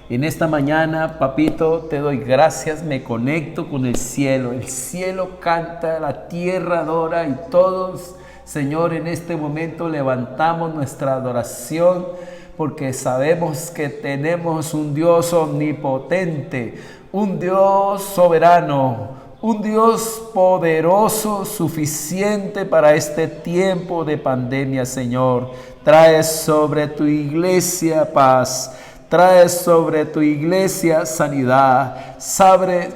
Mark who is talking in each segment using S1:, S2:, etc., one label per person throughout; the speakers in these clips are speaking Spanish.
S1: En esta mañana, papito, te doy gracias, me conecto con el cielo canta, la tierra adora y todos, Señor, en este momento levantamos nuestra adoración porque sabemos que tenemos un Dios omnipotente, un Dios soberano, un Dios poderoso, suficiente para este tiempo de pandemia, Señor. Trae sobre tu iglesia paz, trae sobre tu iglesia sanidad,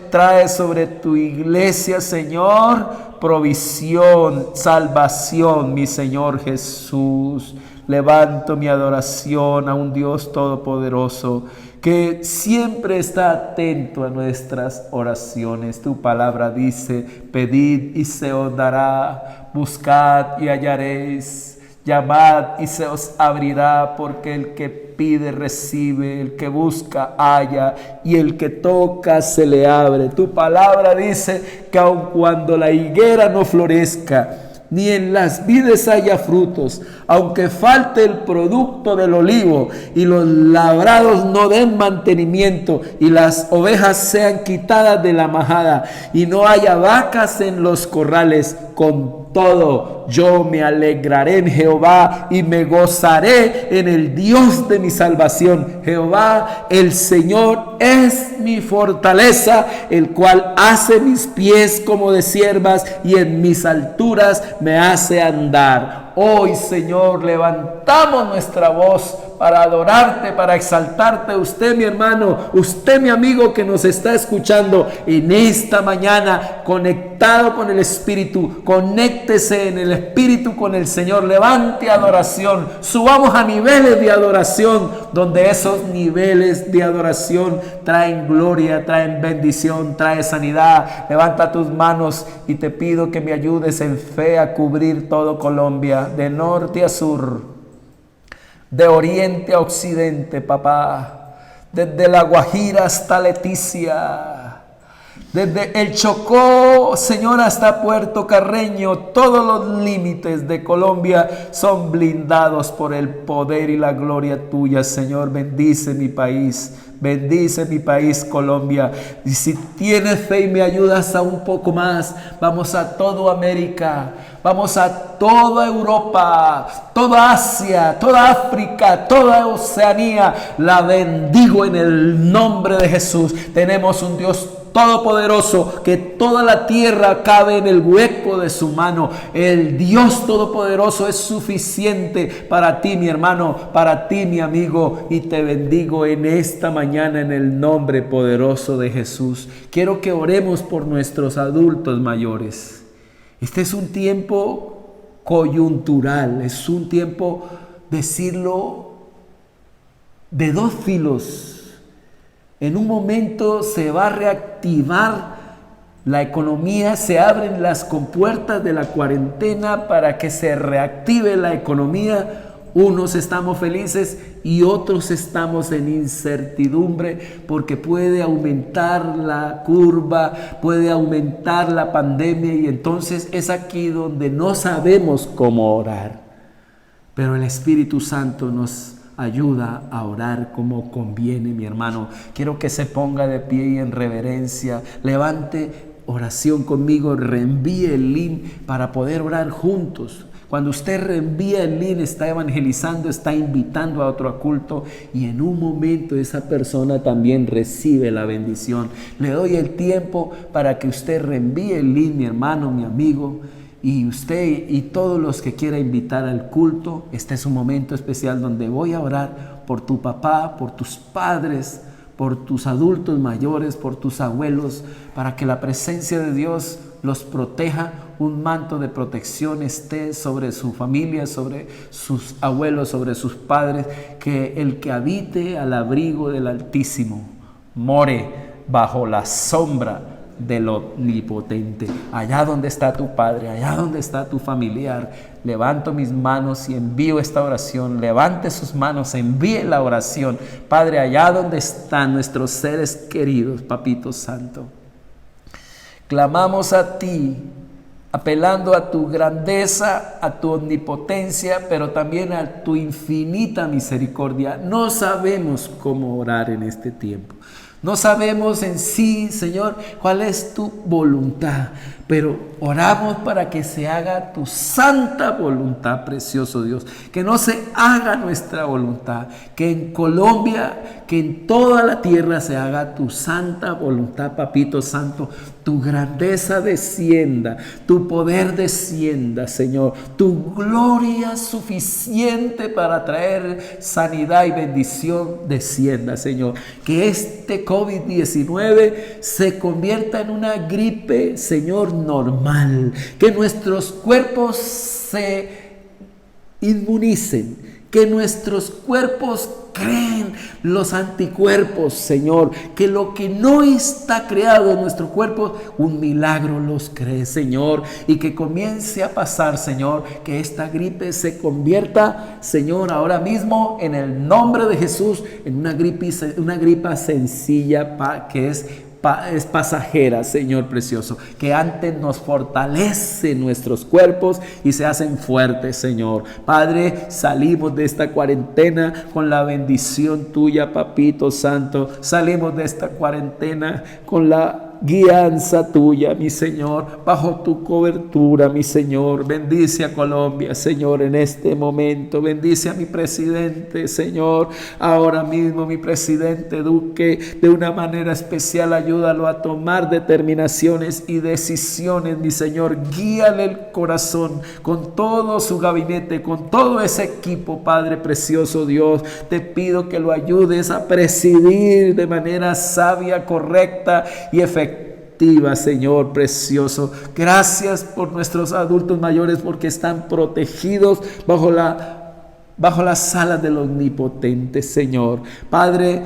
S1: trae sobre tu iglesia, Señor, provisión, salvación, mi Señor Jesús. Levanto mi adoración a un Dios todopoderoso que siempre está atento a nuestras oraciones. Tu palabra dice: pedid y se os dará, buscad y hallaréis, llamad y se os abrirá, porque el que pide recibe, el que busca halla, y el que toca se le abre. Tu palabra dice que aun cuando la higuera no florezca, ni en las vides haya frutos, aunque falte el producto del olivo y los labrados no den mantenimiento y las ovejas sean quitadas de la majada y no haya vacas en los corrales, con todo yo me alegraré en Jehová y me gozaré en el Dios de mi salvación. Jehová el Señor es mi fortaleza, el cual hace mis pies como de ciervas y en mis alturas me hace andar. Hoy, Señor, levantamos nuestra voz para adorarte, para exaltarte. Usted, mi hermano, usted, mi amigo que nos está escuchando en esta mañana, conectado con el Espíritu, conéctese en el Espíritu con el Señor. Levante adoración, subamos a niveles de adoración, donde esos niveles de adoración traen gloria, traen bendición, traen sanidad. Levanta tus manos y te pido que me ayudes en fe a cubrir todo Colombia, de norte a sur, de oriente a occidente, papá, desde La Guajira hasta Leticia, desde el Chocó, Señor, hasta Puerto Carreño. Todos los límites de Colombia son blindados por el poder y la gloria tuya, Señor. Bendice mi país, Colombia. Y si tienes fe y me ayudas a un poco más, vamos a toda América, vamos a toda Europa, toda Asia, toda África, toda Oceanía. La bendigo en el nombre de Jesús. Tenemos un Dios todopoderoso, que toda la tierra cabe en el hueco de su mano. El Dios todopoderoso es suficiente para ti, mi hermano, para ti, mi amigo, y te bendigo en esta mañana en el nombre poderoso de Jesús. Quiero que oremos por nuestros adultos mayores. Este es un tiempo coyuntural, es un tiempo, decirlo, de dos filos. En un momento se va a reactivar la economía, se abren las compuertas de la cuarentena para que se reactive la economía. Unos estamos felices y otros estamos en incertidumbre porque puede aumentar la curva, puede aumentar la pandemia, y entonces es aquí donde no sabemos cómo orar. Pero el Espíritu Santo nos ayuda a orar como conviene, mi hermano. Quiero que se ponga de pie y en reverencia levante oración conmigo, reenvíe el link para poder orar juntos. Cuando usted reenvía el link, está evangelizando, está invitando a otro culto, y en un momento esa persona también recibe la bendición. Le doy el tiempo para que usted reenvíe el link, mi hermano, mi amigo. Y usted y todos los que quiera invitar al culto, este es un momento especial donde voy a orar por tu papá, por tus padres, por tus adultos mayores, por tus abuelos, para que la presencia de Dios los proteja. Un manto de protección esté sobre su familia, sobre sus abuelos, sobre sus padres. Que el que habite al abrigo del Altísimo more bajo la sombra del Omnipotente. Allá donde está tu padre, allá donde está tu familiar, levanto mis manos y envío esta oración. Levante sus manos, envíe la oración. Padre, allá donde están nuestros seres queridos, Papito Santo, clamamos a ti apelando a tu grandeza, a tu omnipotencia, pero también a tu infinita misericordia. No sabemos cómo orar en este tiempo. No sabemos en sí, Señor, cuál es tu voluntad, pero oramos para que se haga tu santa voluntad, precioso Dios. Que no se haga nuestra voluntad, que en Colombia, que en toda la tierra se haga tu santa voluntad, Papito Santo. Tu grandeza descienda, tu poder descienda, Señor. Tu gloria suficiente para traer sanidad y bendición descienda, Señor. Que este COVID-19 se convierta en una gripe, Señor, normal. Que nuestros cuerpos se inmunicen, que nuestros cuerpos creen los anticuerpos, Señor, que lo que no está creado en nuestro cuerpo, un milagro los cree, Señor, y que comience a pasar, Señor, que esta gripe se convierta, Señor, ahora mismo en el nombre de Jesús, en una gripa sencilla que es pasajera, Señor precioso, que antes nos fortalece nuestros cuerpos y se hacen fuertes, Señor. Padre, salimos de esta cuarentena con la bendición tuya, Papito Santo. Salimos de esta cuarentena con la guianza tuya, mi Señor, bajo tu cobertura, mi Señor. Bendice a Colombia, Señor, en este momento. Bendice a mi presidente, Señor. Ahora mismo, mi presidente Duque, de una manera especial, ayúdalo a tomar determinaciones y decisiones, mi Señor. Guíale el corazón con todo su gabinete, con todo ese equipo, Padre precioso Dios. Te pido que lo ayudes a presidir de manera sabia, correcta y efectiva, Señor precioso. Gracias por nuestros adultos mayores, porque están protegidos bajo las alas del Omnipotente, Señor. Padre,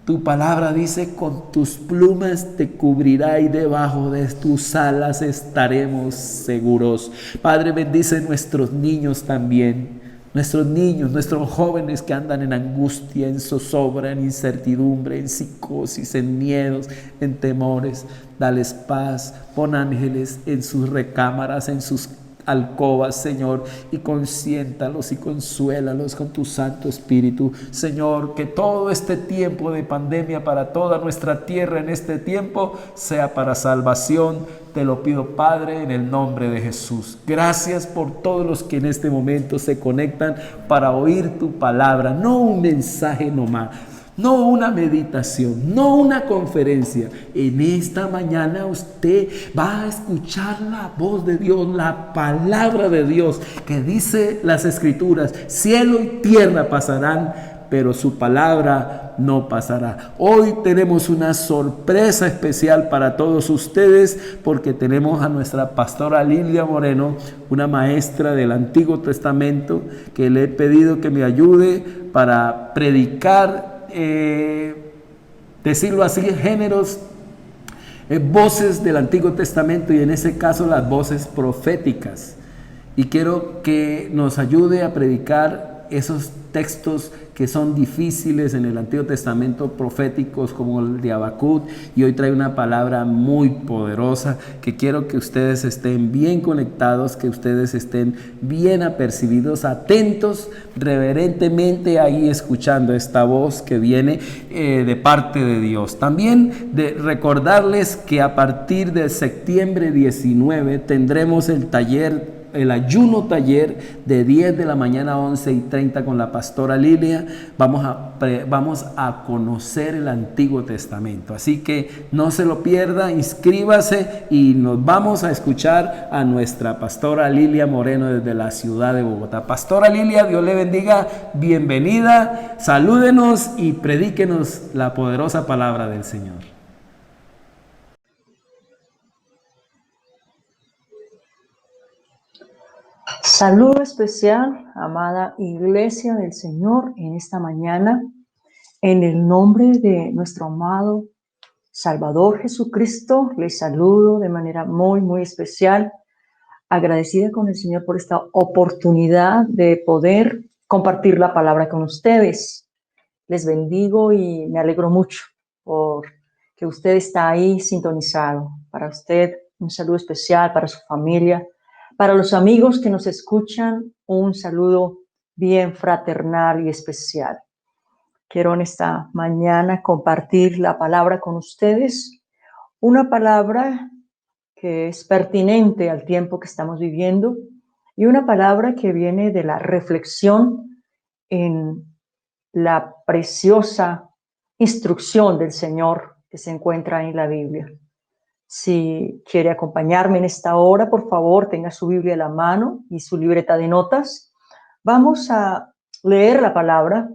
S1: tu palabra dice: con tus plumas te cubrirá y debajo de tus alas estaremos seguros. Padre, bendice nuestros niños también. Nuestros niños, nuestros jóvenes que andan en angustia, en zozobra, en incertidumbre, en psicosis, en miedos, en temores. Dales paz, pon ángeles en sus recámaras, en sus alcobas, Señor, y consiéntalos y consuélalos con tu Santo Espíritu. Señor, que todo este tiempo de pandemia para toda nuestra tierra en este tiempo sea para salvación. Te lo pido, Padre, en el nombre de Jesús. Gracias por todos los que en este momento se conectan para oír tu palabra, no un mensaje nomás, no una meditación, no una conferencia. En esta mañana usted va a escuchar la voz de Dios, la palabra de Dios, que dice las Escrituras: cielo y tierra pasarán, pero su palabra no pasará. Hoy tenemos una sorpresa especial para todos ustedes, porque tenemos a nuestra pastora Lilia Moreno, una maestra del Antiguo Testamento, que le he pedido que me ayude para predicar, decirlo así, géneros, voces del Antiguo Testamento, y en ese caso las voces proféticas. Y quiero que nos ayude a predicar esos textos que son difíciles en el Antiguo Testamento, proféticos como el de Habacuc, y hoy trae una palabra muy poderosa que quiero que ustedes estén bien conectados, que ustedes estén bien apercibidos, atentos, reverentemente ahí escuchando esta voz que viene de parte de Dios. También de recordarles que a partir de septiembre 19 tendremos el ayuno taller de 10 de la mañana a 11:30 con la pastora Lilia. Vamos a conocer el Antiguo Testamento, así que no se lo pierda, inscríbase y nos vamos a escuchar a nuestra pastora Lilia Moreno desde la ciudad de Bogotá. Pastora Lilia, Dios le bendiga, bienvenida, salúdenos y predíquenos la poderosa palabra del Señor.
S2: Saludo especial, amada Iglesia del Señor, en esta mañana, en el nombre de nuestro amado Salvador Jesucristo. Les saludo de manera muy, muy especial, agradecida con el Señor por esta oportunidad de poder compartir la palabra con ustedes. Les bendigo y me alegro mucho por que usted está ahí sintonizado. Para usted un saludo especial para su familia, para los amigos que nos escuchan, un saludo bien fraternal y especial. Quiero en esta mañana compartir la palabra con ustedes, una palabra que es pertinente al tiempo que estamos viviendo y una palabra que viene de la reflexión en la preciosa instrucción del Señor que se encuentra en la Biblia. Si quiere acompañarme en esta hora, por favor, tenga su Biblia a la mano y su libreta de notas. Vamos a leer la palabra,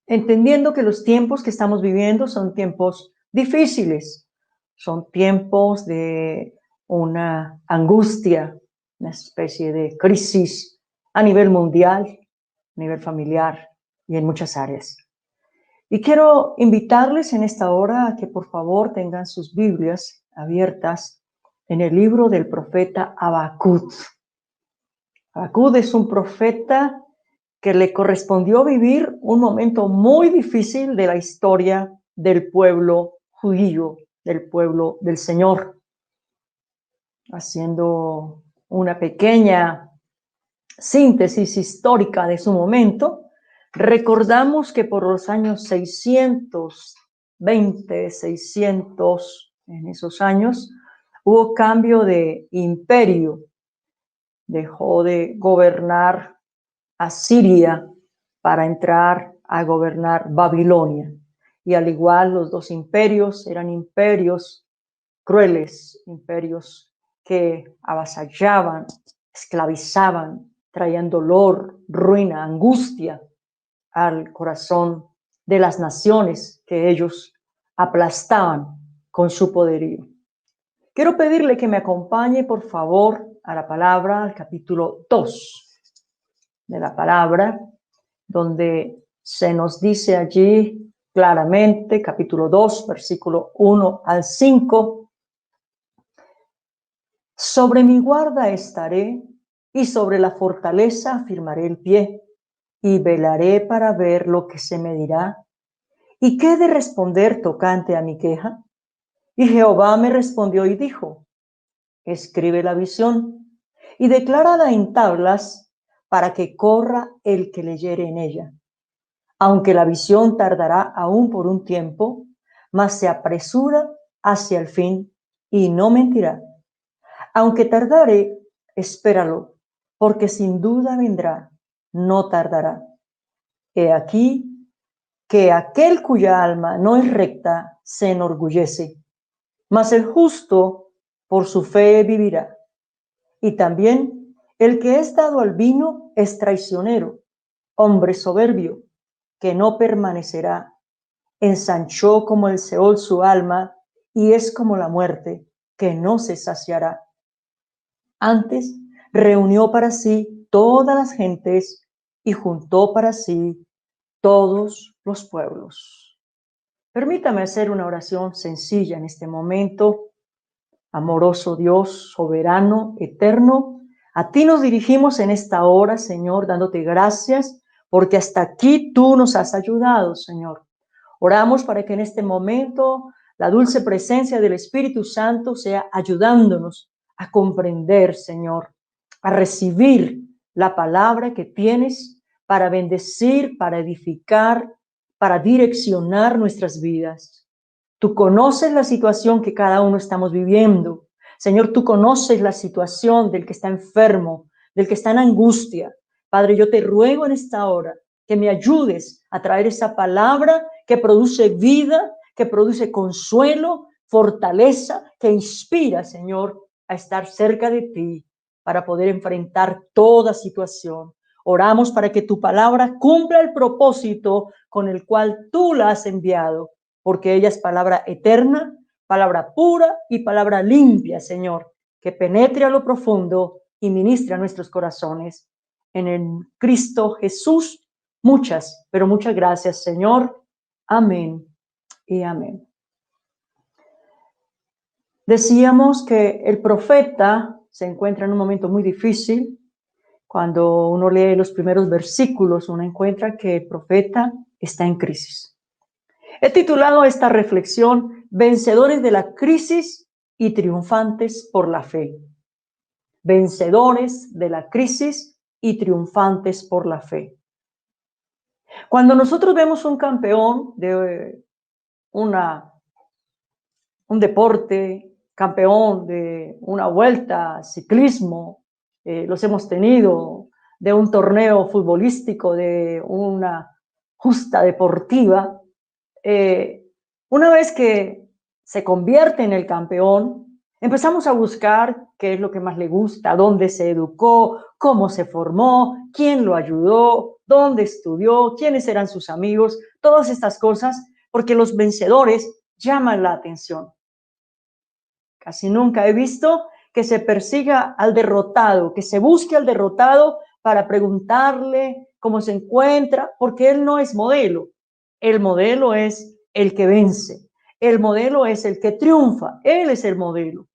S2: entendiendo que los tiempos que estamos viviendo son tiempos difíciles, son tiempos de una angustia, una especie de crisis a nivel mundial, a nivel familiar y en muchas áreas. Y quiero invitarles en esta hora a que por favor tengan sus Biblias abiertas en el libro del profeta Habacuc. Habacuc es un profeta que le correspondió vivir un momento muy difícil de la historia del pueblo judío, del pueblo del Señor. Haciendo una pequeña síntesis histórica de su momento, recordamos que por los años 620, 600, en esos años, hubo cambio de imperio. Dejó de gobernar Asiria para entrar a gobernar Babilonia. Y al igual, los dos imperios eran imperios crueles, imperios que avasallaban, esclavizaban, traían dolor, ruina, angustia al corazón de las naciones que ellos aplastaban con su poderío. Quiero pedirle que me acompañe, por favor, a la palabra, al capítulo 2 de la palabra, donde se nos dice allí claramente, capítulo 2, versículo 1 al 5, sobre mi guarda estaré y sobre la fortaleza afirmaré el pie y velaré para ver lo que se me dirá y qué he de responder tocante a mi queja. Y Jehová me respondió y dijo, escribe la visión y declárala en tablas para que corra el que leyere en ella. Aunque la visión tardará aún por un tiempo, mas se apresura hacia el fin y no mentirá. Aunque tardare, espéralo, porque sin duda vendrá, no tardará. He aquí que aquel cuya alma no es recta se enorgullece, mas el justo por su fe vivirá. Y también el que es dado al vino es traicionero, hombre soberbio, que no permanecerá. Ensanchó como el Seol su alma y es como la muerte, que no se saciará. Antes reunió para sí todas las gentes y juntó para sí todos los pueblos. Permítame hacer una oración sencilla en este momento. Amoroso Dios, soberano, eterno, a ti nos dirigimos en esta hora, Señor, dándote gracias, porque hasta aquí tú nos has ayudado, Señor. Oramos para que en este momento la dulce presencia del Espíritu Santo sea ayudándonos a comprender, Señor, a recibir la palabra que tienes para bendecir, para edificar, para direccionar nuestras vidas. Tú conoces la situación que cada uno estamos viviendo. Señor, tú conoces la situación del que está enfermo, del que está en angustia. Padre, yo te ruego en esta hora que me ayudes a traer esa palabra que produce vida, que produce consuelo, fortaleza, que inspira, Señor, a estar cerca de ti para poder enfrentar toda situación. Oramos para que tu palabra cumpla el propósito con el cual tú la has enviado, porque ella es palabra eterna, palabra pura y palabra limpia, Señor, que penetre a lo profundo y ministre a nuestros corazones. En el Cristo Jesús, muchas, pero muchas gracias, Señor. Amén y amén. Decíamos que el profeta se encuentra en un momento muy difícil. Cuando uno lee los primeros versículos, uno encuentra que el profeta está en crisis. He titulado esta reflexión, Vencedores de la crisis y triunfantes por la fe. Vencedores de la crisis y triunfantes por la fe. Cuando nosotros vemos un campeón de un deporte, campeón de una vuelta, ciclismo, los hemos tenido, de un torneo futbolístico, de una justa deportiva, una vez que se convierte en el campeón, empezamos a buscar qué es lo que más le gusta, dónde se educó, cómo se formó, quién lo ayudó, dónde estudió, quiénes eran sus amigos, todas estas cosas, porque los vencedores llaman la atención. Casi nunca he visto que se persiga al derrotado, que se busque al derrotado para preguntarle cómo se encuentra, porque él no es modelo. El modelo es el que vence. El modelo es el que triunfa. Él es el modelo.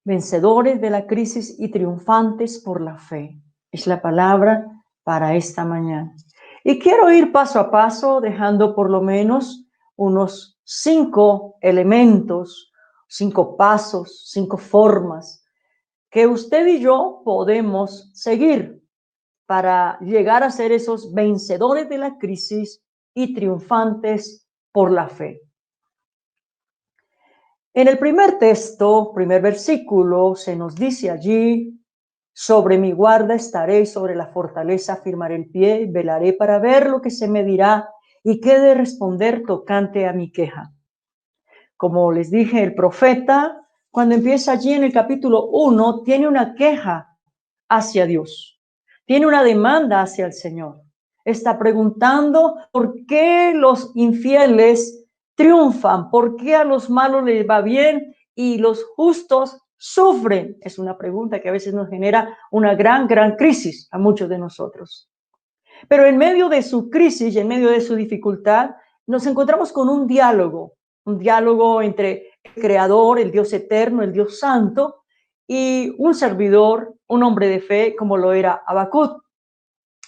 S2: Vencedores de la crisis y triunfantes por la fe. Es la palabra para esta mañana. Y quiero ir paso a paso, dejando por lo menos unos 5 elementos, 5 pasos, 5 formas que usted y yo podemos seguir para llegar a ser esos vencedores de la crisis y triunfantes por la fe. En el primer texto, primer versículo, se nos dice allí: sobre mi guarda estaré, sobre la fortaleza firmaré el pie, velaré para ver lo que se me dirá y qué de responder tocante a mi queja. Como les dije, el profeta, cuando empieza allí en el capítulo 1, tiene una queja hacia Dios, tiene una demanda hacia el Señor. Está preguntando por qué los infieles triunfan, por qué a los malos les va bien y los justos sufren. Es una pregunta que a veces nos genera una gran crisis a muchos de nosotros. Pero en medio de su crisis y en medio de su dificultad, nos encontramos con un diálogo entre el Creador, el Dios eterno, el Dios santo, y un servidor, un hombre de fe, como lo era Habacuc.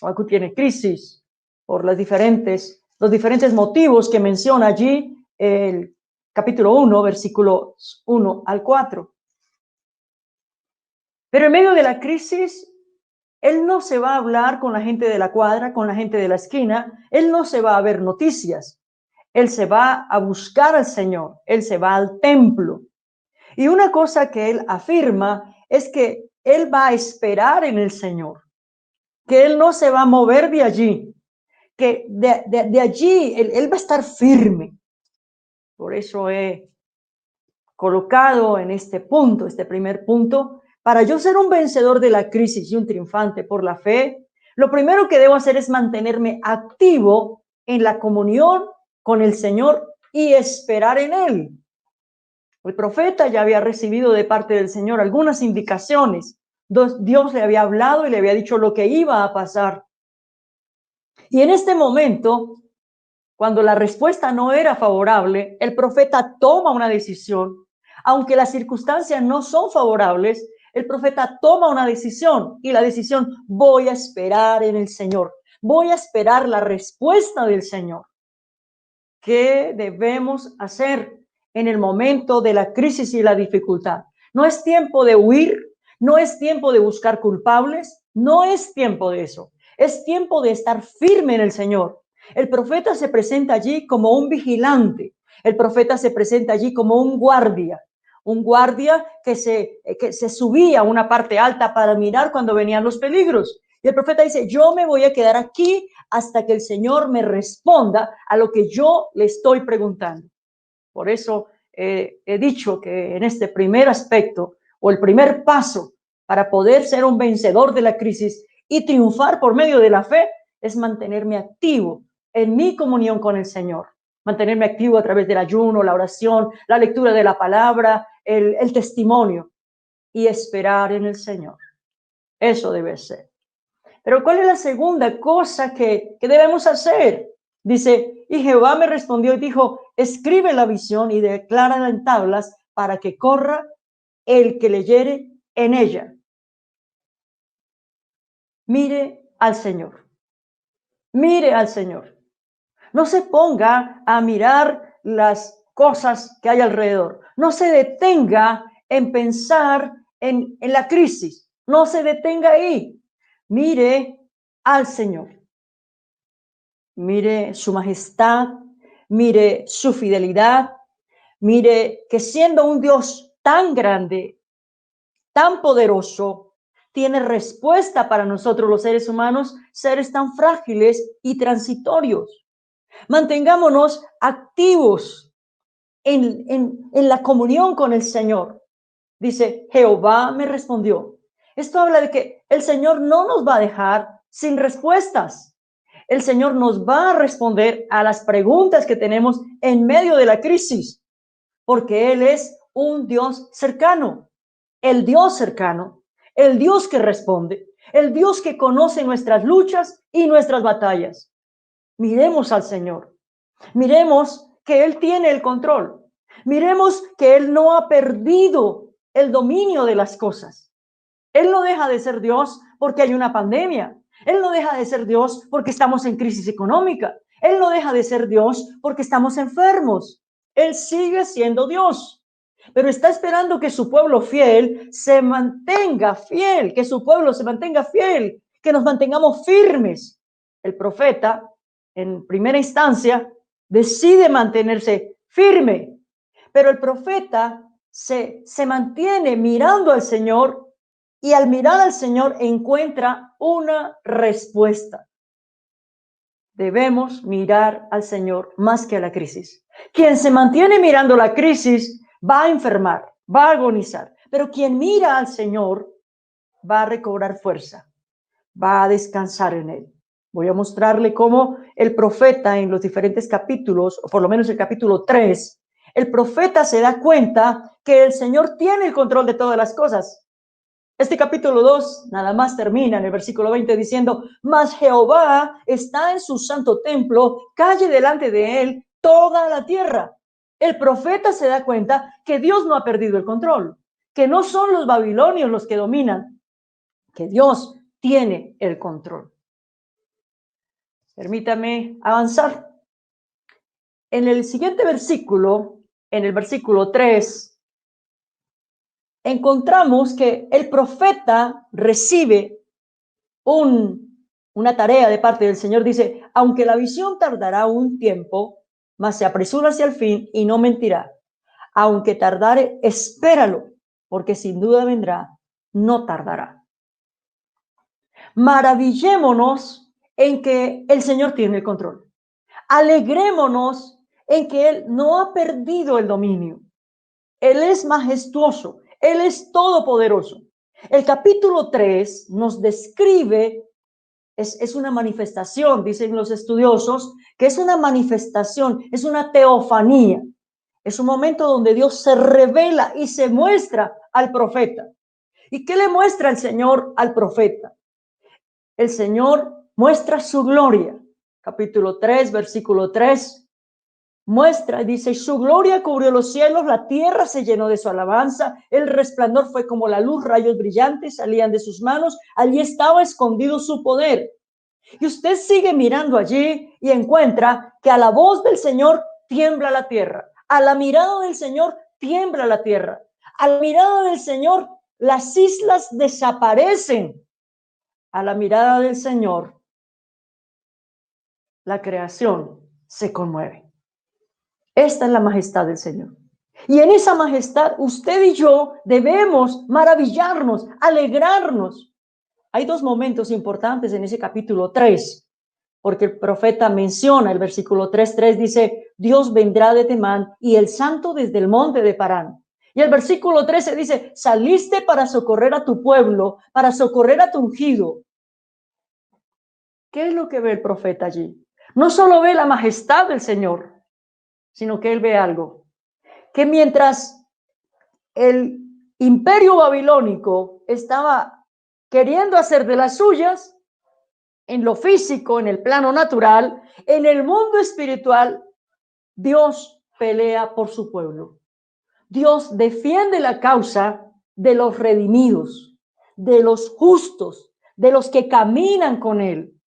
S2: Habacuc tiene crisis por los diferentes motivos que menciona allí el capítulo 1, versículos 1 al 4. Pero en medio de la crisis, él no se va a hablar con la gente de la cuadra, con la gente de la esquina, él no se va a ver noticias, él se va a buscar al Señor, él se va al templo. Y una cosa que él afirma es que él va a esperar en el Señor, que él no se va a mover de allí, que de allí él va a estar firme. Por eso he colocado en este punto, este primer punto, para yo ser un vencedor de la crisis y un triunfante por la fe, lo primero que debo hacer es mantenerme activo en la comunión con el Señor y esperar en Él. El profeta ya había recibido de parte del Señor algunas indicaciones. Dios le había hablado y le había dicho lo que iba a pasar. Y en este momento, cuando la respuesta no era favorable, el profeta toma una decisión. Aunque las circunstancias no son favorables, el profeta toma una decisión y la decisión: voy a esperar en el Señor. Voy a esperar la respuesta del Señor. ¿Qué debemos hacer en el momento de la crisis y la dificultad? No es tiempo de huir, no es tiempo de buscar culpables, no es tiempo de eso. Es tiempo de estar firme en el Señor. El profeta se presenta allí como un vigilante. El profeta se presenta allí como un guardia que se subía a una parte alta para mirar cuando venían los peligros. Y el profeta dice: yo me voy a quedar aquí hasta que el Señor me responda a lo que yo le estoy preguntando. Por eso he dicho que en este primer aspecto, o el primer paso para poder ser un vencedor de la crisis y triunfar por medio de la fe, es mantenerme activo en mi comunión con el Señor. Mantenerme activo a través del ayuno, la oración, la lectura de la palabra, el testimonio, y esperar en el Señor. Eso debe ser. Pero ¿cuál es la segunda cosa que debemos hacer? Dice: y Jehová me respondió y dijo: escribe la visión y declárala en tablas para que corra el que leyere en ella. Mire al Señor. Mire al Señor. No se ponga a mirar las cosas que hay alrededor. No se detenga en pensar en la crisis. No se detenga ahí. Mire al Señor. Mire su majestad. Mire su fidelidad. Mire que siendo un Dios tan grande, tan poderoso, tiene respuesta para nosotros los seres humanos, seres tan frágiles y transitorios. Mantengámonos activos en la comunión con el Señor. Dice, Jehová me respondió. Esto habla de que el Señor no nos va a dejar sin respuestas. El Señor nos va a responder a las preguntas que tenemos en medio de la crisis, porque Él es un Dios cercano, el Dios cercano, el Dios que responde, el Dios que conoce nuestras luchas y nuestras batallas. Miremos al Señor, miremos que Él tiene el control, miremos que Él no ha perdido el dominio de las cosas. Él no deja de ser Dios porque hay una pandemia. Él no deja de ser Dios porque estamos en crisis económica. Él no deja de ser Dios porque estamos enfermos. Él sigue siendo Dios, pero está esperando que su pueblo fiel se mantenga fiel, que su pueblo se mantenga fiel, que nos mantengamos firmes. El profeta, en primera instancia, decide mantenerse firme, pero el profeta se mantiene mirando al Señor y al mirar al Señor encuentra una respuesta. Debemos mirar al Señor más que a la crisis. Quien se mantiene mirando la crisis va a enfermar, va a agonizar, pero quien mira al Señor va a recobrar fuerza, va a descansar en Él. Voy a mostrarle cómo el profeta en los diferentes capítulos, o por lo menos el capítulo 3, el profeta se da cuenta que el Señor tiene el control de todas las cosas. Este capítulo 2 nada más termina en el versículo 20 diciendo, mas Jehová está en su santo templo, calle delante de él toda la tierra. El profeta se da cuenta que Dios no ha perdido el control, que no son los babilonios los que dominan, que Dios tiene el control. Permítame avanzar. En el siguiente versículo, en el versículo 3, encontramos que el profeta recibe una tarea de parte del Señor. Dice, aunque la visión tardará un tiempo, mas se apresura hacia el fin y no mentirá. Aunque tardare, espéralo, porque sin duda vendrá, no tardará. Maravillémonos en que el Señor tiene el control. Alegrémonos en que Él no ha perdido el dominio. Él es majestuoso, Él es todopoderoso. El capítulo 3 nos describe, es una manifestación, dicen los estudiosos, que es una manifestación, es una teofanía. Es un momento donde Dios se revela y se muestra al profeta. ¿Y qué le muestra el Señor al profeta? El Señor muestra su gloria. Capítulo 3, versículo 3. Muestra, dice, su gloria cubrió los cielos, la tierra se llenó de su alabanza, el resplandor fue como la luz, rayos brillantes salían de sus manos, allí estaba escondido su poder. Y usted sigue mirando allí y encuentra que a la voz del Señor tiembla la tierra, a la mirada del Señor tiembla la tierra, a la mirada del Señor las islas desaparecen, a la mirada del Señor la creación se conmueve. Esta es la majestad del Señor. Y en esa majestad usted y yo debemos maravillarnos, alegrarnos. Hay dos momentos importantes en ese capítulo 3, porque el profeta menciona el versículo 3:3, dice, Dios vendrá de Temán y el santo desde el monte de Parán. Y el versículo 13 dice, saliste para socorrer a tu pueblo, para socorrer a tu ungido. ¿Qué es lo que ve el profeta allí? No solo ve la majestad del Señor, sino que él ve algo, que mientras el imperio babilónico estaba queriendo hacer de las suyas, en lo físico, en el plano natural, en el mundo espiritual, Dios pelea por su pueblo. Dios defiende la causa de los redimidos, de los justos, de los que caminan con Él.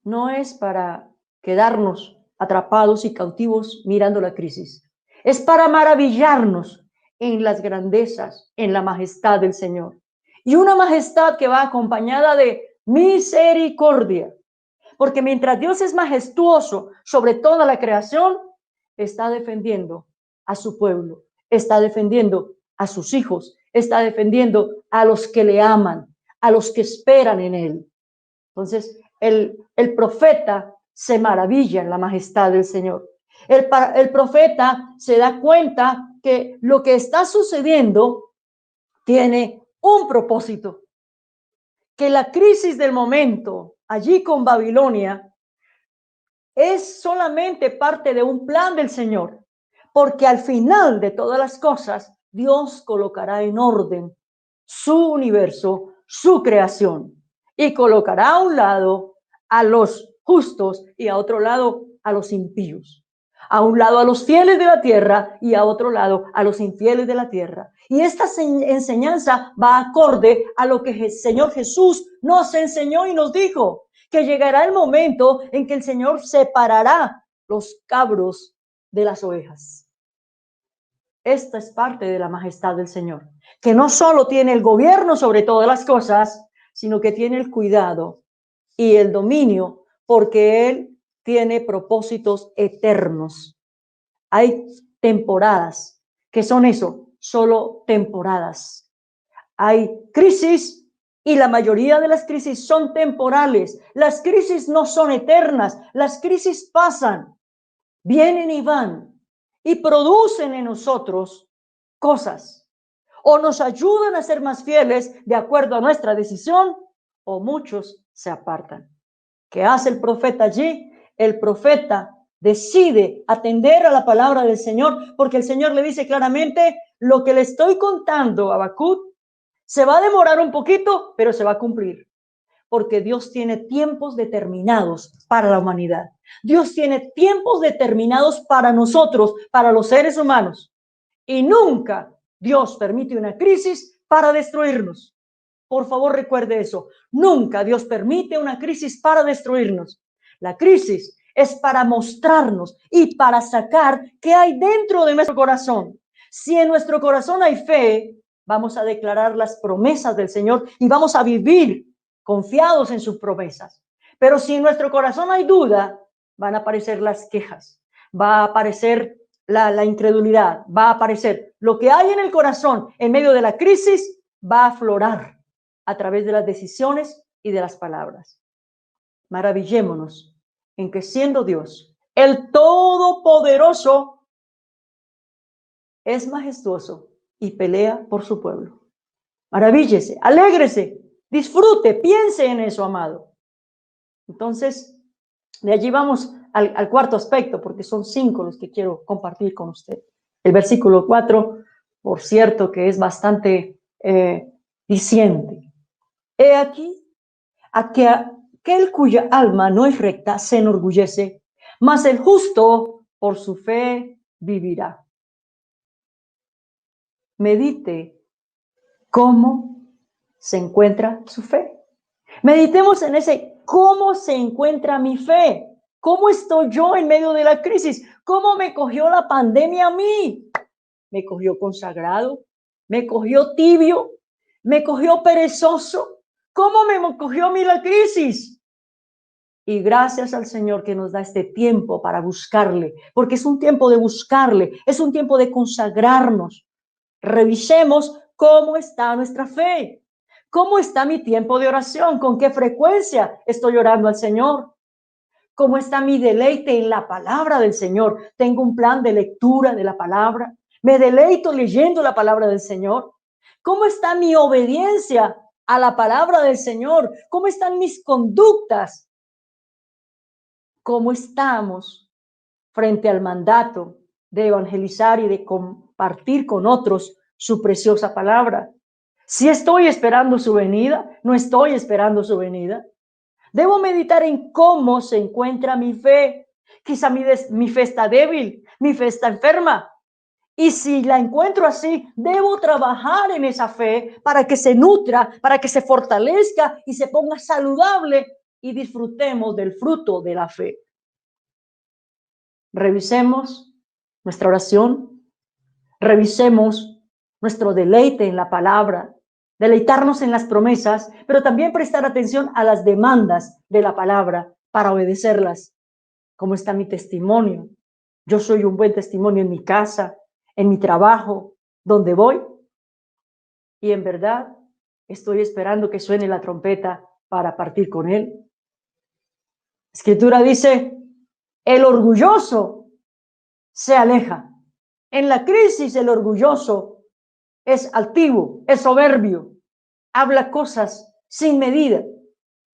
S2: No es para quedarnos atrapados y cautivos mirando la crisis. Es para maravillarnos en las grandezas, en la majestad del Señor. Y una majestad que va acompañada de misericordia. Porque mientras Dios es majestuoso sobre toda la creación, está defendiendo a su pueblo, está defendiendo a sus hijos, está defendiendo a los que le aman, a los que esperan en él. Entonces, el profeta se maravilla en la majestad del Señor. El profeta se da cuenta que lo que está sucediendo tiene un propósito, que la crisis del momento allí con Babilonia es solamente parte de un plan del Señor, porque al final de todas las cosas, Dios colocará en orden su universo, su creación, y colocará a un lado a los justos y a otro lado a los impíos. A un lado a los fieles de la tierra y a otro lado a los infieles de la tierra. Y esta enseñanza va acorde a lo que el Señor Jesús nos enseñó y nos dijo, que llegará el momento en que el Señor separará los cabros de las ovejas. Esta es parte de la majestad del Señor, que no solo tiene el gobierno sobre todas las cosas, sino que tiene el cuidado y el dominio, porque Él tiene propósitos eternos. Hay temporadas que son eso, solo temporadas. Hay crisis y la mayoría de las crisis son temporales. Las crisis no son eternas. Las crisis pasan, vienen y van y producen en nosotros cosas. O nos ayudan a ser más fieles de acuerdo a nuestra decisión, o muchos se apartan. ¿Qué hace el profeta allí? El profeta decide atender a la palabra del Señor, porque el Señor le dice claramente, lo que le estoy contando a Habacuc se va a demorar un poquito, pero se va a cumplir, porque Dios tiene tiempos determinados para la humanidad. Dios tiene tiempos determinados para nosotros, para los seres humanos, y nunca Dios permite una crisis para destruirnos. Por favor, recuerde eso. Nunca Dios permite una crisis para destruirnos. La crisis es para mostrarnos y para sacar qué hay dentro de nuestro corazón. Si en nuestro corazón hay fe, vamos a declarar las promesas del Señor y vamos a vivir confiados en sus promesas. Pero si en nuestro corazón hay duda, van a aparecer las quejas, va a aparecer la incredulidad, va a aparecer lo que hay en el corazón en medio de la crisis, va a aflorar a través de las decisiones y de las palabras. Maravillémonos en que siendo Dios, el Todopoderoso, es majestuoso y pelea por su pueblo. Maravíllese, alégrese, disfrute, piense en eso, amado. Entonces, de allí vamos al cuarto aspecto, porque son 5 los que quiero compartir con usted. El versículo 4, por cierto, que es bastante diciente. He aquí, aquel cuya alma no es recta se enorgullece, mas el justo por su fe vivirá. Medite cómo se encuentra su fe. Meditemos en ese cómo se encuentra mi fe. ¿Cómo estoy yo en medio de la crisis? ¿Cómo me cogió la pandemia a mí? ¿Me cogió consagrado? ¿Me cogió tibio? ¿Me cogió perezoso? ¿Cómo me cogió a mí la crisis? Y gracias al Señor que nos da este tiempo para buscarle, porque es un tiempo de buscarle, es un tiempo de consagrarnos. Revisemos cómo está nuestra fe, cómo está mi tiempo de oración, con qué frecuencia estoy orando al Señor, cómo está mi deleite en la palabra del Señor. Tengo un plan de lectura de la palabra, me deleito leyendo la palabra del Señor. ¿Cómo está mi obediencia a la palabra del Señor? ¿Cómo están mis conductas? ¿Cómo estamos frente al mandato de evangelizar y de compartir con otros su preciosa palabra? Si estoy esperando su venida, no estoy esperando su venida. Debo meditar en cómo se encuentra mi fe. Quizá mi fe está débil, mi fe está enferma. Y si la encuentro así, debo trabajar en esa fe para que se nutra, para que se fortalezca y se ponga saludable y disfrutemos del fruto de la fe. revisemos nuestra oración, revisemos nuestro deleite en la palabra, deleitarnos en las promesas, pero también prestar atención a las demandas de la palabra para obedecerlas. ¿Cómo está mi testimonio? Yo soy un buen testimonio en mi casa, en mi trabajo, donde voy. Y en verdad estoy esperando que suene la trompeta para partir con él. La Escritura dice, el orgulloso se aleja. En la crisis el orgulloso es altivo, es soberbio, habla cosas sin medida,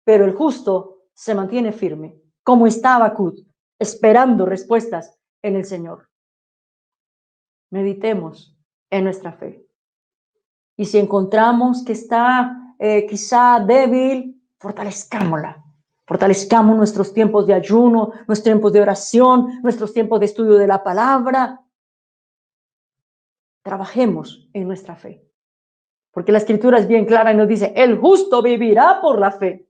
S2: pero el justo se mantiene firme, como está Habacuc, esperando respuestas en el Señor. Meditemos en nuestra fe. Y si encontramos que está quizá débil, fortalezcámosla. Fortalezcamos nuestros tiempos de ayuno, nuestros tiempos de oración, nuestros tiempos de estudio de la palabra. Trabajemos en nuestra fe. Porque la Escritura es bien clara y nos dice, el justo vivirá por la fe.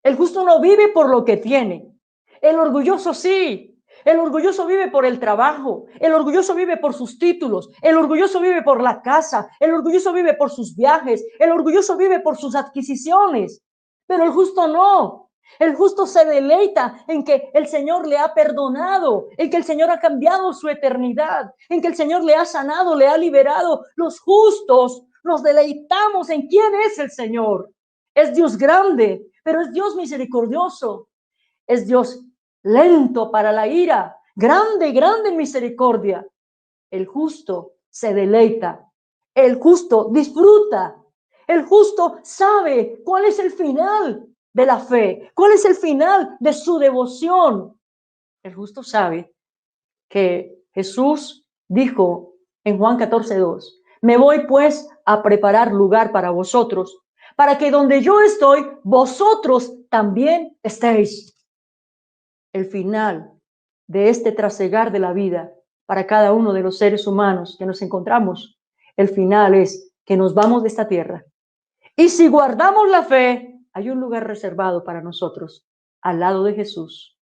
S2: El justo no vive por lo que tiene. El orgulloso sí. El orgulloso vive por el trabajo. El orgulloso vive por sus títulos. El orgulloso vive por la casa. El orgulloso vive por sus viajes. El orgulloso vive por sus adquisiciones. Pero el justo no. El justo se deleita en que el Señor le ha perdonado, en que el Señor ha cambiado su eternidad, en que el Señor le ha sanado, le ha liberado. Los justos nos deleitamos en quién es el Señor. Es Dios grande, pero es Dios misericordioso. Es Dios lento para la ira, grande, grande en misericordia. El justo se deleita. El justo disfruta. El justo sabe cuál es el final de la fe, cuál es el final de su devoción. El justo sabe que Jesús dijo en Juan 14:2, me voy pues a preparar lugar para vosotros, para que donde yo estoy, vosotros también estéis. El final de este trasegar de la vida para cada uno de los seres humanos que nos encontramos, el final es que nos vamos de esta tierra. Y si guardamos la fe, hay un lugar reservado para nosotros al lado de Jesús.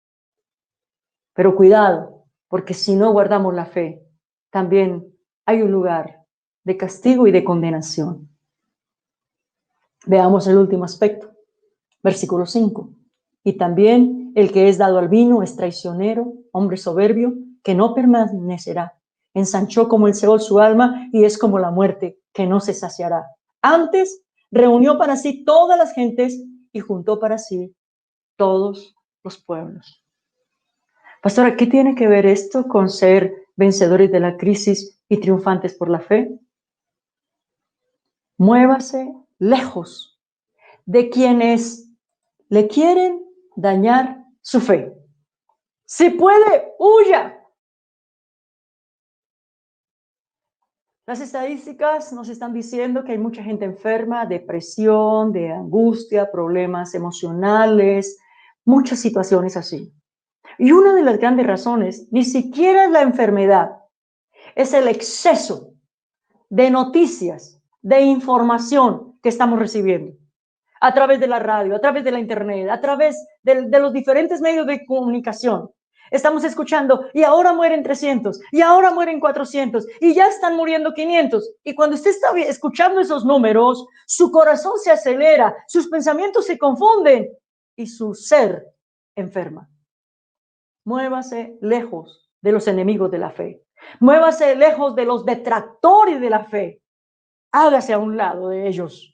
S2: Pero cuidado, porque si no guardamos la fe, también hay un lugar de castigo y de condenación. Veamos el último aspecto, versículo 5. Y también el que es dado al vino es traicionero, hombre soberbio, que no permanecerá. Ensanchó como el Seol su alma y es como la muerte, que no se saciará. Antes reunió para sí todas las gentes y juntó para sí todos los pueblos. Pastora, ¿qué tiene que ver esto con ser vencedores de la crisis y triunfantes por la fe? Muévase lejos de quienes le quieren dañar su fe. Si puede, huya. Las estadísticas nos están diciendo que hay mucha gente enferma, depresión, de angustia, problemas emocionales, muchas situaciones así. Y una de las grandes razones, ni siquiera es la enfermedad, es el exceso de noticias, de información que estamos recibiendo a través de la radio, a través de la internet, a través de los diferentes medios de comunicación. Estamos escuchando, y ahora mueren 300, y ahora mueren 400, y ya están muriendo 500. Y cuando usted está escuchando esos números, su corazón se acelera, sus pensamientos se confunden, y su ser enferma. Muévase lejos de los enemigos de la fe. Muévase lejos de los detractores de la fe. Hágase a un lado de ellos.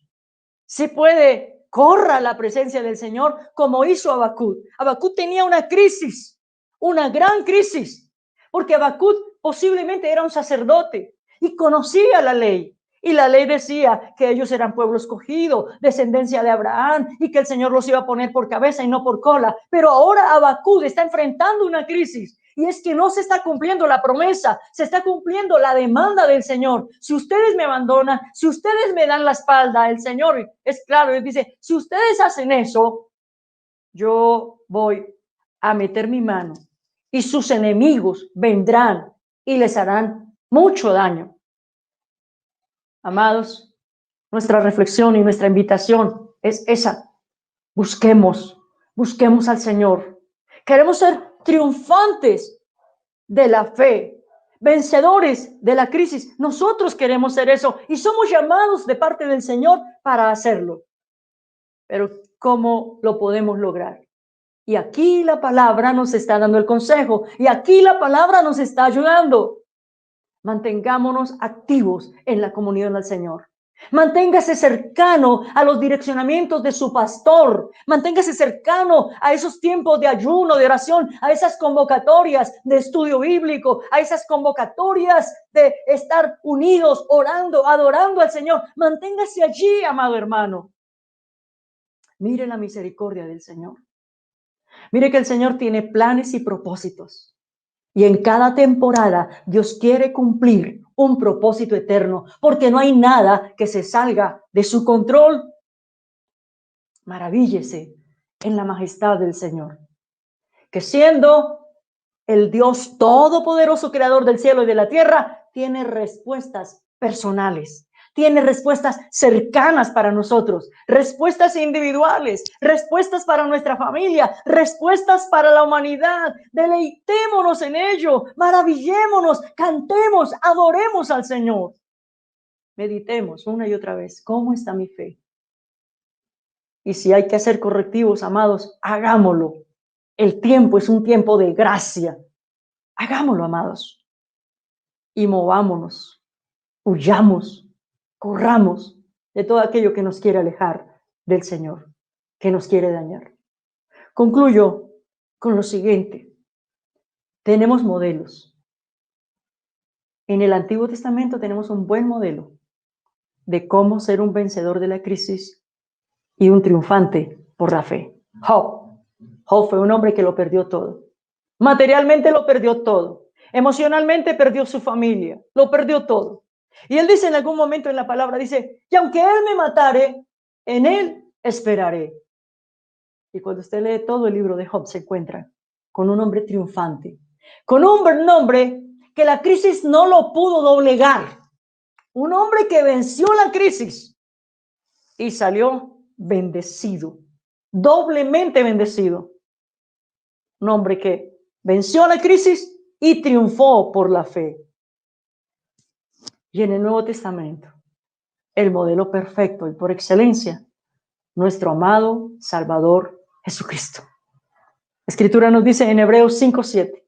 S2: Si puede, corra a la presencia del Señor como hizo Habacuc. Habacuc tenía una crisis, una gran crisis, porque Habacuc posiblemente era un sacerdote y conocía la ley. Y la ley decía que ellos eran pueblo escogido, descendencia de Abraham, y que el Señor los iba a poner por cabeza y no por cola. Pero ahora Habacuc está enfrentando una crisis, y es que no se está cumpliendo la promesa, se está cumpliendo la demanda del Señor. Si ustedes me abandonan, si ustedes me dan la espalda, el Señor es claro, Él dice, si ustedes hacen eso, yo voy a meter mi mano, y sus enemigos vendrán y les harán mucho daño. Amados, nuestra reflexión y nuestra invitación es esa. Busquemos al Señor. Queremos ser triunfantes de la fe, vencedores de la crisis. Nosotros queremos ser eso y somos llamados de parte del Señor para hacerlo. Pero ¿cómo lo podemos lograr? Y aquí la palabra nos está dando el consejo y aquí la palabra nos está ayudando. Mantengámonos activos en la comunión al Señor. Manténgase cercano a los direccionamientos de su pastor. Manténgase cercano a esos tiempos de ayuno, de oración, a esas convocatorias de estudio bíblico, a esas convocatorias de estar unidos, orando, adorando al Señor. Manténgase allí, amado hermano. Mire la misericordia del Señor. Mire que el Señor tiene planes y propósitos. Y en cada temporada Dios quiere cumplir un propósito eterno, porque no hay nada que se salga de su control. Maravíllese en la majestad del Señor, que siendo el Dios todopoderoso, creador del cielo y de la tierra, tiene respuestas personales. Tiene respuestas cercanas para nosotros, respuestas individuales, respuestas para nuestra familia, respuestas para la humanidad. Deleitémonos en ello, maravillémonos, cantemos, adoremos al Señor. Meditemos una y otra vez, ¿cómo está mi fe? Y si hay que hacer correctivos, amados, hagámoslo. El tiempo es un tiempo de gracia. Hagámoslo, amados. Y movámonos, huyamos. Corramos de todo aquello que nos quiere alejar del Señor, que nos quiere dañar. Concluyo con lo siguiente. Tenemos modelos. En el Antiguo Testamento tenemos un buen modelo de cómo ser un vencedor de la crisis y un triunfante por la fe. Job. Job fue un hombre que lo perdió todo. Materialmente lo perdió todo. Emocionalmente perdió su familia. Lo perdió todo. Y él dice en algún momento en la palabra, dice, y aunque él me matare, en él esperaré. Y cuando usted lee todo el libro de Job, se encuentra con un hombre triunfante, con un hombre que la crisis no lo pudo doblegar, un hombre que venció la crisis y salió bendecido, doblemente bendecido. Un hombre que venció la crisis y triunfó por la fe. Y en el Nuevo Testamento, el modelo perfecto y por excelencia, nuestro amado Salvador Jesucristo. La Escritura nos dice en Hebreos 5:7,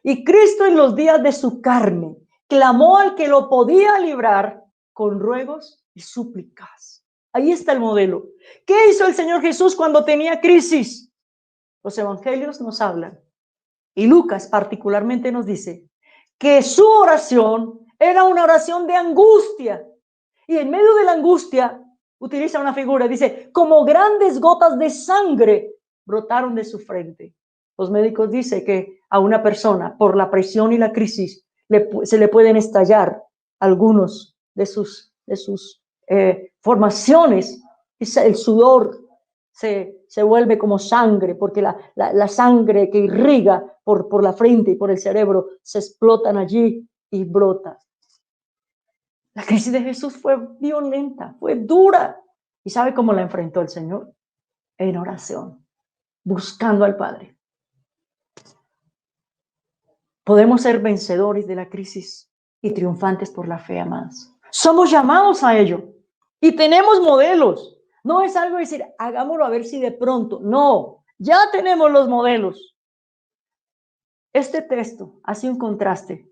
S2: y Cristo en los días de su carne clamó al que lo podía librar con ruegos y súplicas. Ahí está el modelo. ¿Qué hizo el Señor Jesús cuando tenía crisis? Los evangelios nos hablan, y Lucas particularmente nos dice que su oración era una oración de angustia. Y en medio de la angustia, utiliza una figura, dice, como grandes gotas de sangre brotaron de su frente. Los médicos dicen que a una persona, por la presión y la crisis, se le pueden estallar algunos de sus formaciones. El sudor se vuelve como sangre, porque la sangre que irriga por la frente y por el cerebro se explotan allí y brota. La crisis de Jesús fue violenta, fue dura. ¿Y sabe cómo la enfrentó el Señor? En oración, buscando al Padre. Podemos ser vencedores de la crisis y triunfantes por la fe, amados. Somos llamados a ello y tenemos modelos. No es algo de decir, hagámoslo a ver si de pronto. No, ya tenemos los modelos. Este texto hace un contraste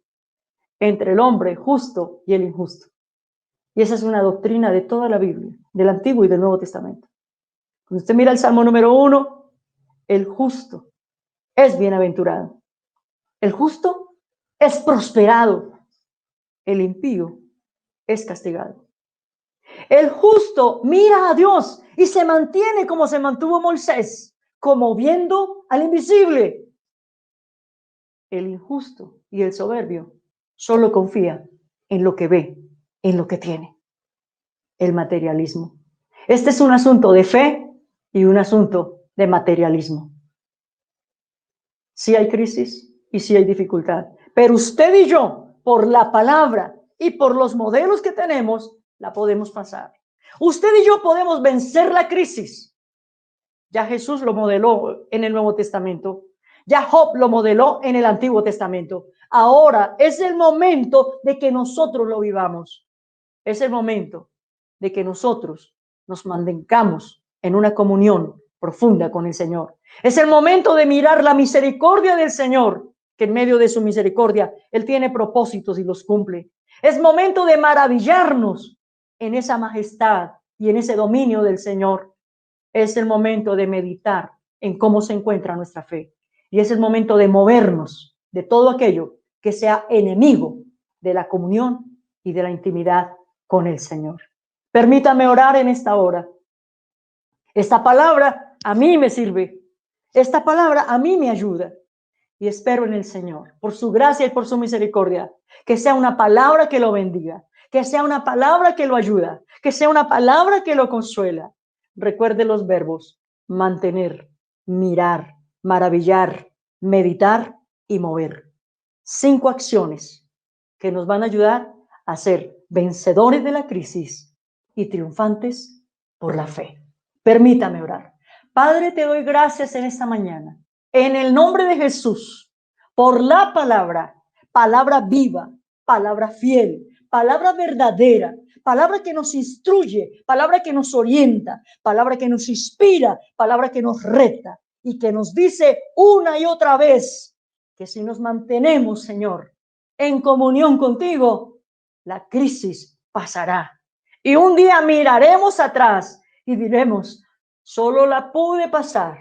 S2: entre el hombre justo y el injusto. Y esa es una doctrina de toda la Biblia, del Antiguo y del Nuevo Testamento. Cuando usted mira el Salmo número 1, el justo es bienaventurado. El justo es prosperado. El impío es castigado. El justo mira a Dios y se mantiene como se mantuvo Moisés, como viendo al invisible. El injusto y el soberbio solo confía en lo que ve, en lo que tiene. El materialismo. Este es un asunto de fe y un asunto de materialismo. Sí hay crisis y sí hay dificultad, pero usted y yo, por la palabra y por los modelos que tenemos, la podemos pasar. Usted y yo podemos vencer la crisis. Ya Jesús lo modeló en el Nuevo Testamento. Ya Job lo modeló en el Antiguo Testamento. Ahora es el momento de que nosotros lo vivamos. Es el momento de que nosotros nos mantengamos en una comunión profunda con el Señor. Es el momento de mirar la misericordia del Señor, que en medio de su misericordia Él tiene propósitos y los cumple. Es momento de maravillarnos en esa majestad y en ese dominio del Señor. Es el momento de meditar en cómo se encuentra nuestra fe. Y es el momento de movernos de todo aquello que sea enemigo de la comunión y de la intimidad con el Señor. Permítame orar en esta hora. Esta palabra a mí me sirve. Esta palabra a mí me ayuda. Y espero en el Señor, por su gracia y por su misericordia, que sea una palabra que lo bendiga, que sea una palabra que lo ayuda, que sea una palabra que lo consuela. Recuerde los verbos: mantener, mirar, maravillar, meditar y mover. 5 acciones que nos van a ayudar a ser vencedores de la crisis y triunfantes por la fe. Permítame orar. Padre, te doy gracias en esta mañana, en el nombre de Jesús, por la palabra, palabra viva, palabra fiel, palabra verdadera, palabra que nos instruye, palabra que nos orienta, palabra que nos inspira, palabra que nos reta y que nos dice una y otra vez que si nos mantenemos, Señor, en comunión contigo, la crisis pasará. Y un día miraremos atrás y diremos: solo la pude pasar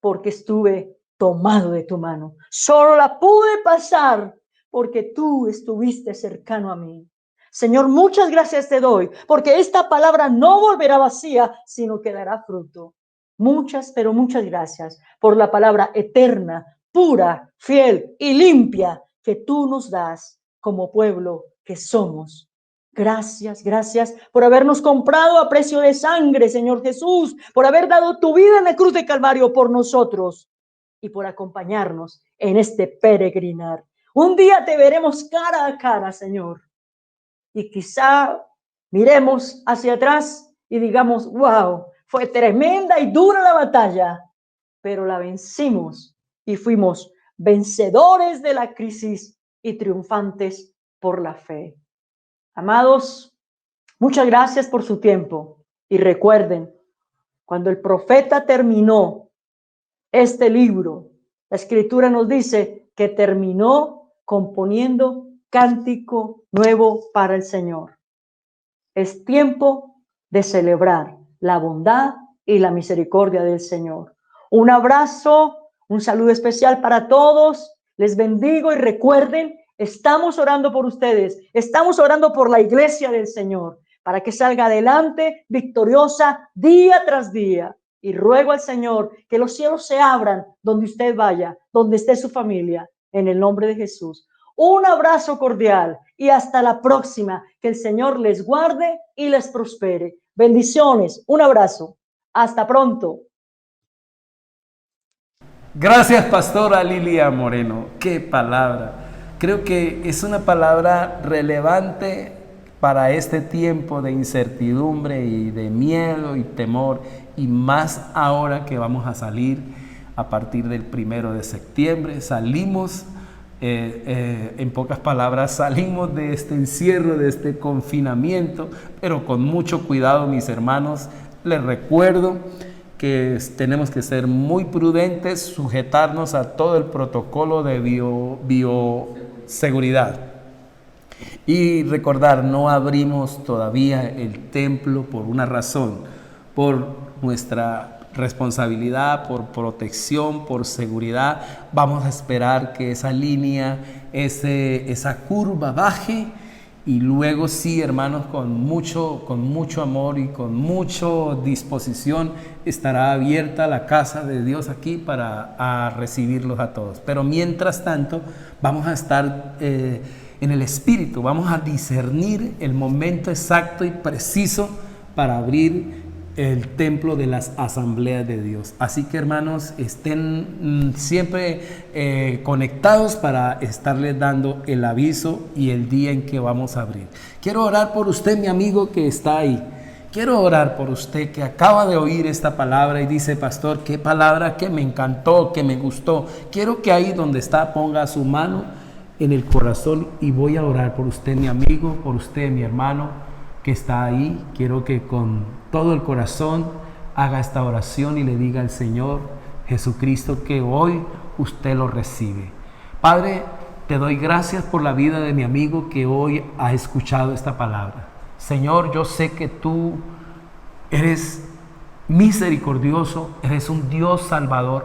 S2: porque estuve tomado de tu mano. Solo la pude pasar porque tú estuviste cercano a mí. Señor, muchas gracias te doy, porque esta palabra no volverá vacía, sino que dará fruto. Muchas, pero muchas gracias por la palabra eterna, pura, fiel y limpia que tú nos das como pueblo que somos. Gracias, gracias por habernos comprado a precio de sangre, Señor Jesús, por haber dado tu vida en la cruz de Calvario por nosotros y por acompañarnos en este peregrinar. Un día te veremos cara a cara, Señor, y quizá miremos hacia atrás y digamos: wow, fue tremenda y dura la batalla, pero la vencimos y fuimos vencedores de la crisis y triunfantes por la fe. Amados, muchas gracias por su tiempo y recuerden, cuando el profeta terminó este libro, la Escritura nos dice que terminó componiendo cántico nuevo para el Señor. Es tiempo de celebrar la bondad y la misericordia del Señor. Un abrazo, un saludo especial para todos. Les bendigo y recuerden, estamos orando por ustedes, estamos orando por la iglesia del Señor, para que salga adelante victoriosa día tras día. Y ruego al Señor que los cielos se abran donde usted vaya, donde esté su familia, en el nombre de Jesús. Un abrazo cordial y hasta la próxima. Que el Señor les guarde y les prospere. Bendiciones, un abrazo. Hasta pronto.
S1: Gracias, pastora Lilia Moreno. Qué palabra. Creo que es una palabra relevante para este tiempo de incertidumbre y de miedo y temor, y más ahora que vamos a salir a partir del 1 de septiembre. Salimos, en pocas palabras, salimos de este encierro, de este confinamiento, pero con mucho cuidado, mis hermanos. Les recuerdo que tenemos que ser muy prudentes, sujetarnos a todo el protocolo de bioseguridad. Y recordar, no abrimos todavía el templo por una razón, por nuestra responsabilidad, por protección, por seguridad. Vamos a esperar que esa línea, esa curva baje, y luego sí, hermanos, con mucho amor y con mucha disposición estará abierta la casa de Dios aquí para recibirlos a todos. Pero mientras tanto vamos a estar en el Espíritu, vamos a discernir el momento exacto y preciso para abrir el templo de las asambleas de Dios. Así que, hermanos, estén siempre conectados para estarles dando el aviso y el día en que vamos a abrir. Quiero orar por usted, mi amigo que está ahí. Quiero orar por usted que acaba de oír esta palabra y dice, pastor, qué palabra que me encantó, que me gustó. Quiero que ahí donde está ponga su mano en el corazón y voy a orar por usted, mi amigo, por usted, mi hermano, que está ahí. Quiero que con todo el corazón haga esta oración y le diga al Señor Jesucristo que hoy usted lo recibe. Padre, te doy gracias por la vida de mi amigo que hoy ha escuchado esta palabra. Señor, yo sé que tú eres misericordioso, eres un Dios salvador,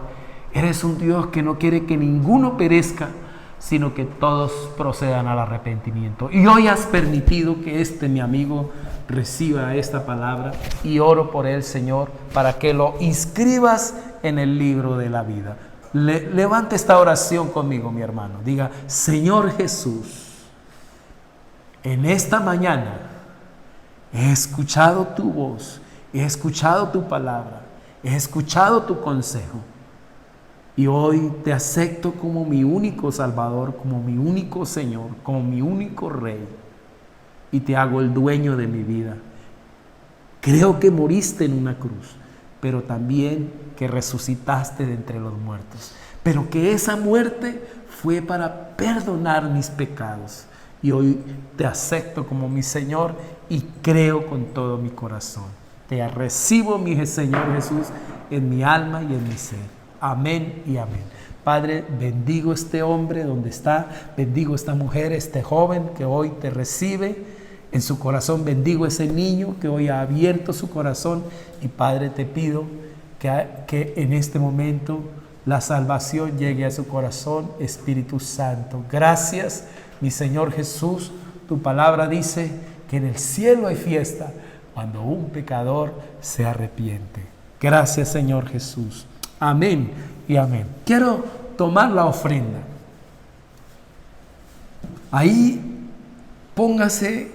S1: eres un Dios que no quiere que ninguno perezca, sino que todos procedan al arrepentimiento. Y hoy has permitido que mi amigo reciba esta palabra y oro por él, Señor, para que lo inscribas en el libro de la vida. Levante esta oración conmigo, mi hermano. Diga, Señor Jesús, en esta mañana he escuchado tu voz, he escuchado tu palabra, he escuchado tu consejo y hoy te acepto como mi único Salvador, como mi único Señor, como mi único Rey y te hago el dueño de mi vida. Creo que moriste en una cruz, pero también que resucitaste de entre los muertos, pero que esa muerte fue para perdonar mis pecados. Y hoy te acepto como mi Señor y creo con todo mi corazón. Te recibo, mi Señor Jesús, en mi alma y en mi ser. Amén y amén. Padre, bendigo este hombre donde está, bendigo esta mujer, este joven que hoy te recibe en su corazón, bendigo ese niño que hoy ha abierto su corazón y Padre, te pido que en este momento la salvación llegue a su corazón, Espíritu Santo. Gracias, mi Señor Jesús, tu palabra dice que en el cielo hay fiesta cuando un pecador se arrepiente. Gracias, Señor Jesús. Amén y amén. Quiero tomar la ofrenda. Ahí póngase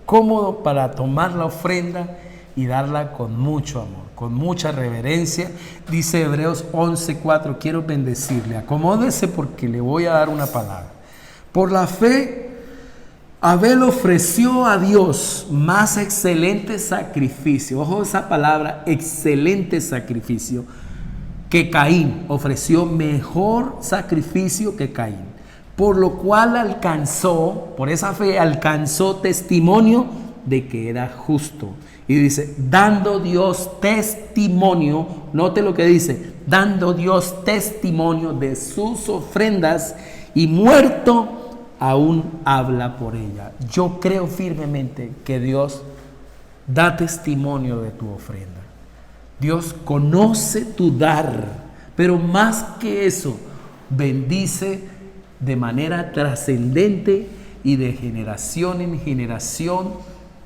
S1: cómodo para tomar la ofrenda y darla con mucho amor, con mucha reverencia. Dice Hebreos 11:4, quiero bendecirle. Acomódese porque le voy a dar una palabra. Por la fe, Abel ofreció a Dios más excelente sacrificio. Ojo esa palabra, excelente sacrificio, que Caín. Ofreció mejor sacrificio que Caín. Por lo cual alcanzó, por esa fe, alcanzó testimonio de que era justo. Y dice, dando Dios testimonio, note lo que dice, dando Dios testimonio de sus ofrendas y muerto, aún habla por ella. Yo creo firmemente que Dios da testimonio de tu ofrenda. Dios conoce tu dar, pero más que eso, bendice de manera trascendente y de generación en generación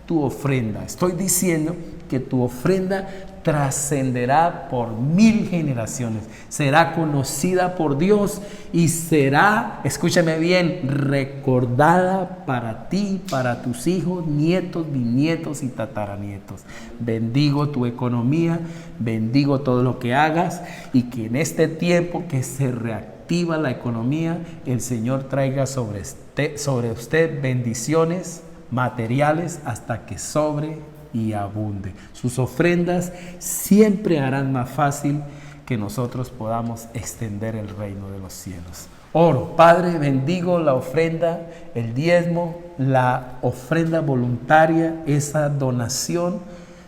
S1: tu ofrenda. Estoy diciendo que tu ofrenda trascenderá por 1000 generaciones, será conocida por Dios y será, escúchame bien, recordada para ti, para tus hijos, nietos, bisnietos y tataranietos. Bendigo tu economía, bendigo todo lo que hagas y que en este tiempo que se reactiva la economía, el Señor traiga sobre usted bendiciones materiales hasta que sobre y abunde. Sus ofrendas siempre harán más fácil que nosotros podamos extender el reino de los cielos. Oro, Padre, bendigo la ofrenda, el diezmo, la ofrenda voluntaria, esa donación.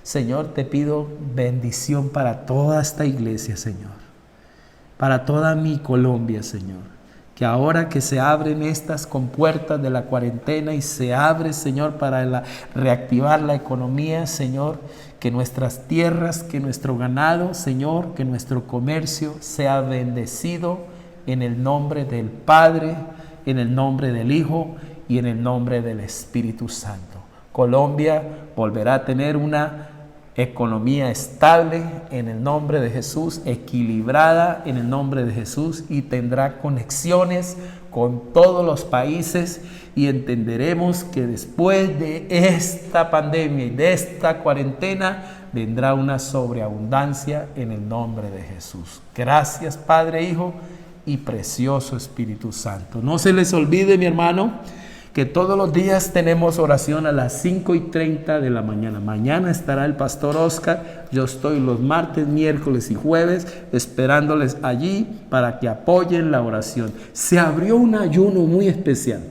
S1: Señor, te pido bendición para toda esta iglesia, Señor, para toda mi Colombia, Señor. Que ahora que se abren estas compuertas de la cuarentena y se abre, Señor, para reactivar la economía, Señor, que nuestras tierras, que nuestro ganado, Señor, que nuestro comercio sea bendecido en el nombre del Padre, en el nombre del Hijo y en el nombre del Espíritu Santo. Colombia volverá a tener una economía estable en el nombre de Jesús, equilibrada en el nombre de Jesús y tendrá conexiones con todos los países y entenderemos que después de esta pandemia y de esta cuarentena vendrá una sobreabundancia en el nombre de Jesús. Gracias, Padre, Hijo y precioso Espíritu Santo. No se les olvide, mi hermano, que todos los días tenemos oración a las 5:30 de la mañana. Mañana estará el pastor Oscar. Yo estoy los martes, miércoles y jueves esperándoles allí para que apoyen la oración. Se abrió un ayuno muy especial.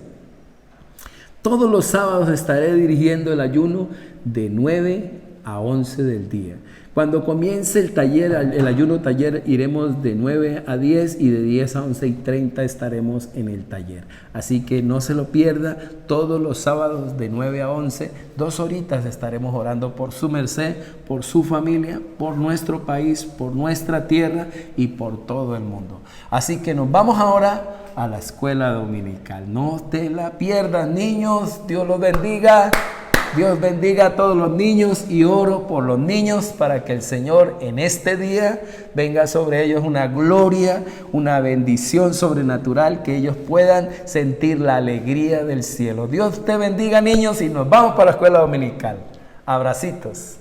S1: Todos los sábados estaré dirigiendo el ayuno de 9 a 11 del día. Cuando comience el taller, el ayuno taller, iremos de 9 a 10 y de 10 a 11:30 estaremos en el taller. Así que no se lo pierda, todos los sábados de 9 a 11, 2 horitas estaremos orando por su merced, por su familia, por nuestro país, por nuestra tierra y por todo el mundo. Así que nos vamos ahora a la escuela dominical. No te la pierdas, niños. Dios los bendiga. Dios bendiga a todos los niños y oro por los niños para que el Señor en este día venga sobre ellos una gloria, una bendición sobrenatural, que ellos puedan sentir la alegría del cielo. Dios te bendiga, niños, y nos vamos para la escuela dominical. Abracitos.